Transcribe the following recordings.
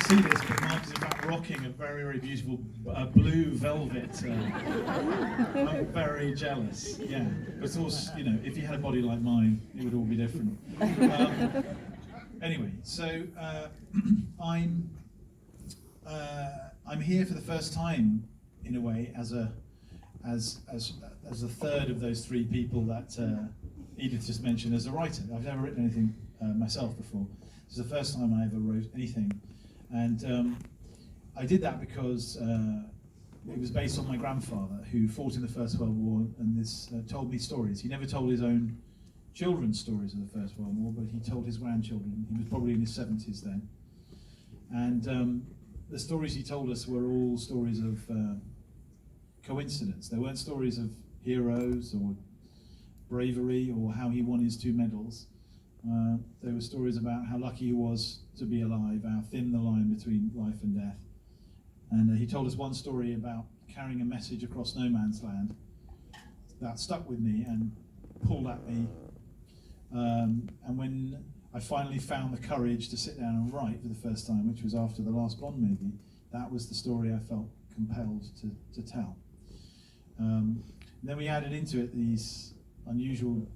see this, but Mark is in fact rocking a very, very beautiful blue velvet. I'm very jealous, yeah. But of course, you know, if you had a body like mine, it would all be different. Anyway, so I'm here for the first time, in a way, as a third of those three people that Edith just mentioned as a writer. I've never written anything myself before. This is the first time I ever wrote anything, and I did that because it was based on my grandfather, who fought in the First World War, and this told me stories. He never told his own children's stories of the First World War, but he told his grandchildren. He was probably in his 70s then, and the stories he told us were all stories of coincidence. They weren't stories of heroes or bravery or how he won his 2 medals. They were stories about how lucky he was to be alive, how thin the line between life and death. And he told us one story about carrying a message across no man's land that stuck with me and pulled at me. And when I finally found the courage to sit down and write for the first time, which was after the last Bond movie, that was the story I felt compelled to tell. Then we added into it these unusual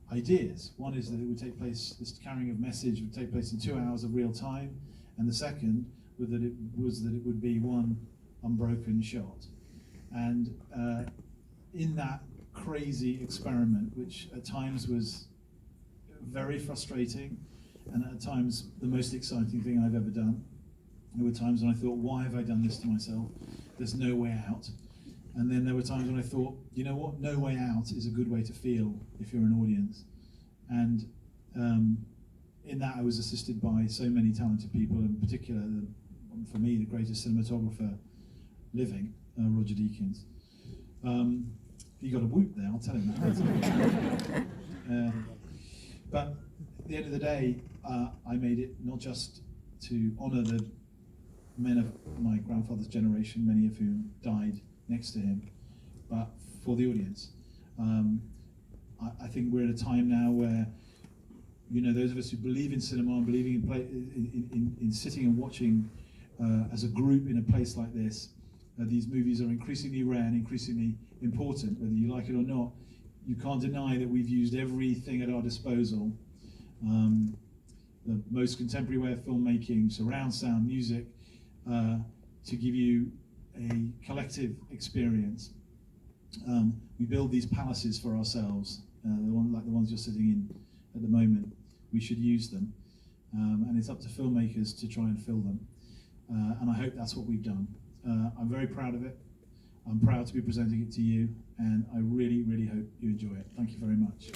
ideas. One is that it would take place, this carrying of message would take place in 2 hours of real time, and the second was that it would be one unbroken shot. And in that crazy experiment, which at times was very frustrating, and at times the most exciting thing I've ever done, there were times when I thought, why have I done this to myself? There's no way out. And then there were times when I thought, you know what, no way out is a good way to feel if you're an audience. And in that I was assisted by so many talented people, in particular, for me, the greatest cinematographer living, Roger Deakins. He got a whoop there, I'll tell him that. But at the end of the day, I made it not just to honour the men of my grandfather's generation, many of whom died next to him, but for the audience. I think we're at a time now where, you know, those of us who believe in cinema and believing in sitting and watching as a group in a place like this, these movies are increasingly rare and increasingly important, whether you like it or not. You can't deny that we've used everything at our disposal. The most contemporary way of filmmaking, surround sound, music, to give you a collective experience. We build these palaces for ourselves, like the ones you're sitting in at the moment. We should use them, and it's up to filmmakers to try and fill them. And I hope that's what we've done. I'm very proud of it. I'm proud to be presenting it to you, and I really, really hope you enjoy it. Thank you very much.